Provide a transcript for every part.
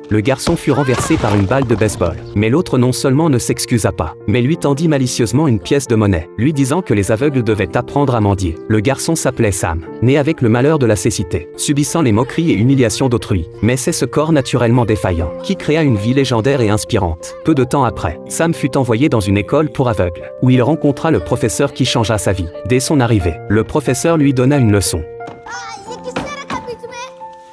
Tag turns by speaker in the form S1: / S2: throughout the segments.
S1: Le garçon fut renversé par une balle de baseball. Mais l'autre non seulement ne s'excusa pas, mais lui tendit malicieusement une pièce de monnaie, lui disant que les aveugles devaient apprendre à mendier. Le garçon s'appelait Sam, né avec le malheur de la cécité, subissant les moqueries et humiliations d'autrui. Mais c'est ce corps naturellement défaillant qui créa une vie légendaire et inspirante. Peu de temps après, Sam fut envoyé dans une école pour aveugles, où il rencontra le professeur qui changea sa vie. Dès son arrivée, le professeur lui donna une leçon.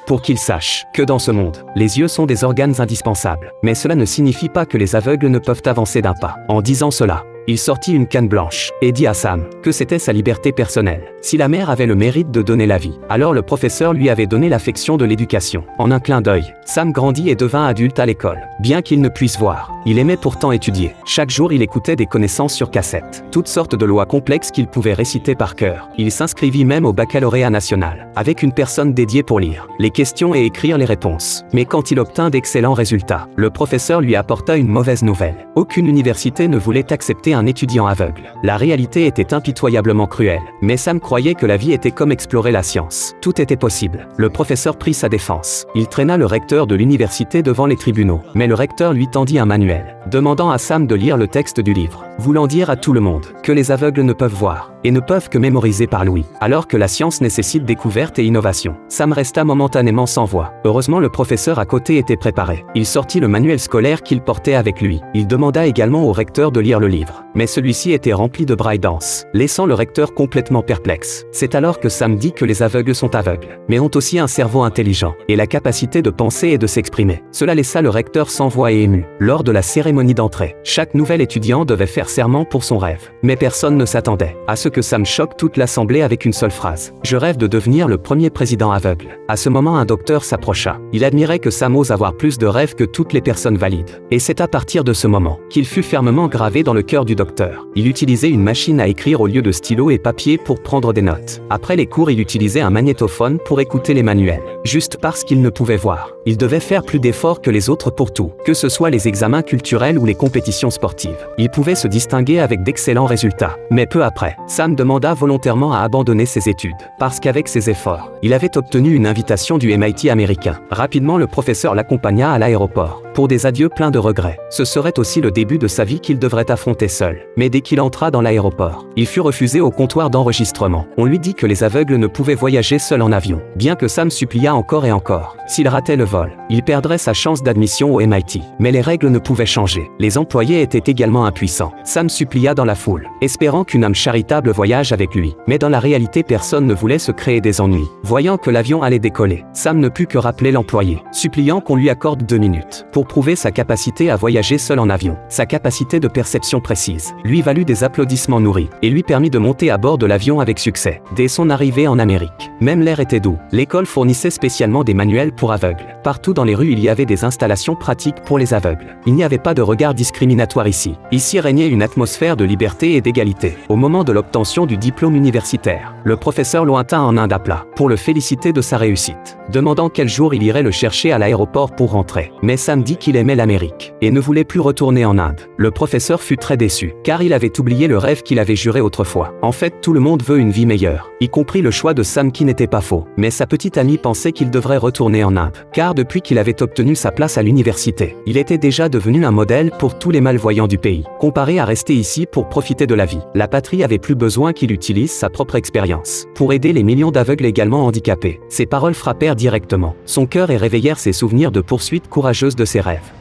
S1: Pour qu'il sache que dans ce monde, les yeux sont des organes indispensables. Mais cela ne signifie pas que les aveugles ne peuvent avancer d'un pas. En disant cela, il sortit une canne blanche et dit à Sam que c'était sa liberté personnelle. Si la mère avait le mérite de donner la vie, alors le professeur lui avait donné l'affection de l'éducation. En un clin d'œil, Sam grandit et devint adulte à l'école. Bien qu'il ne puisse voir, il aimait pourtant étudier. Chaque jour, il écoutait des connaissances sur cassette, toutes sortes de lois complexes qu'il pouvait réciter par cœur. Il s'inscrivit même au baccalauréat national, avec une personne dédiée pour lire les questions et écrire les réponses. Mais quand il obtint d'excellents résultats, le professeur lui apporta une mauvaise nouvelle. Aucune université ne voulait accepter un étudiant aveugle. La réalité était impitoyablement cruelle, mais Sam croyait que la vie était comme explorer la science. Tout était possible. Le professeur prit sa défense. Il traîna le recteur de l'université devant les tribunaux, mais le recteur lui tendit un manuel, demandant à Sam de lire le texte du livre, voulant dire à tout le monde que les aveugles ne peuvent voir, et ne peuvent que mémoriser par l'ouïe, alors que la science nécessite découverte et innovation. Sam resta momentanément sans voix. Heureusement, le professeur à côté était préparé. Il sortit le manuel scolaire qu'il portait avec lui. Il demanda également au recteur de lire le livre, mais celui-ci était rempli de braille-dance, laissant le recteur complètement perplexe. C'est alors que Sam dit que les aveugles sont aveugles, mais ont aussi un cerveau intelligent, et la capacité de penser et de s'exprimer. Cela laissa le recteur sans voix et ému. Lors de la cérémonie d'entrée, chaque nouvel étudiant devait faire serment pour son rêve. Mais personne ne s'attendait à ce que Sam choque toute l'assemblée avec une seule phrase. « Je rêve de devenir le premier président aveugle ». À ce moment, un docteur s'approcha. Il admirait que Sam ose avoir plus de rêves que toutes les personnes valides. Et c'est à partir de ce moment qu'il fut fermement gravé dans le cœur du docteur. Il utilisait une machine à écrire au lieu de stylo et papier pour prendre des notes. Après les cours, il utilisait un magnétophone pour écouter les manuels. Juste parce qu'il ne pouvait voir, il devait faire plus d'efforts que les autres pour tout, que ce soit les examens culturels ou les compétitions sportives. Il pouvait se distinguer avec d'excellents résultats. Mais peu après, Sam demanda volontairement à abandonner ses études, parce qu'avec ses efforts, il avait obtenu une invitation du MIT américain. Rapidement, le professeur l'accompagna à l'aéroport, pour des adieux pleins de regrets. Ce serait aussi le début de sa vie qu'il devrait affronter seul. Mais dès qu'il entra dans l'aéroport, il fut refusé au comptoir d'enregistrement. On lui dit que les aveugles ne pouvaient voyager seuls en avion, bien que Sam supplia encore et encore. S'il ratait le vol, il perdrait sa chance d'admission au MIT. Mais les règles ne pouvaient changer. Les employés étaient également impuissants. Sam supplia dans la foule, espérant qu'une âme charitable voyage avec lui. Mais dans la réalité, personne ne voulait se créer des ennuis. Voyant que l'avion allait décoller, Sam ne put que rappeler l'employé, suppliant qu'on lui accorde 2 minutes pour prouver sa capacité à voyager seul en avion. Sa capacité de perception précise lui valut des applaudissements nourris et lui permit de monter à bord de l'avion avec succès. Dès son arrivée en Amérique, même l'air était doux. L'école fournissait spécialement des manuels pour aveugles. Partout dans les rues, il y avait des installations pratiques pour les aveugles. Il n'y avait pas de regard discriminatoire ici. Ici régnait une atmosphère de liberté et d'égalité. Au moment de l'obtention du diplôme universitaire, le professeur lointain en Inde appela pour le féliciter de sa réussite, demandant quel jour il irait le chercher à l'aéroport pour rentrer. Mais Sam dit qu'il aimait l'Amérique et ne voulait plus retourner en Inde. Le professeur fut très déçu, car il avait oublié le rêve qu'il avait juré autrefois. En fait, tout le monde veut une vie meilleure, y compris le choix de Sam qui n'était pas faux. Mais sa petite amie pensait qu'il devrait retourner en Inde, car depuis qu'il avait obtenu sa place à l'université, il était déjà devenu un modèle pour tous les malvoyants du pays. Comparé à rester ici pour profiter de la vie, la patrie avait plus besoin qu'il utilise sa propre expérience pour aider les millions d'aveugles également handicapés. Ces paroles frappèrent directement son cœur et réveillèrent ses souvenirs de poursuite courageuse de ses rêves.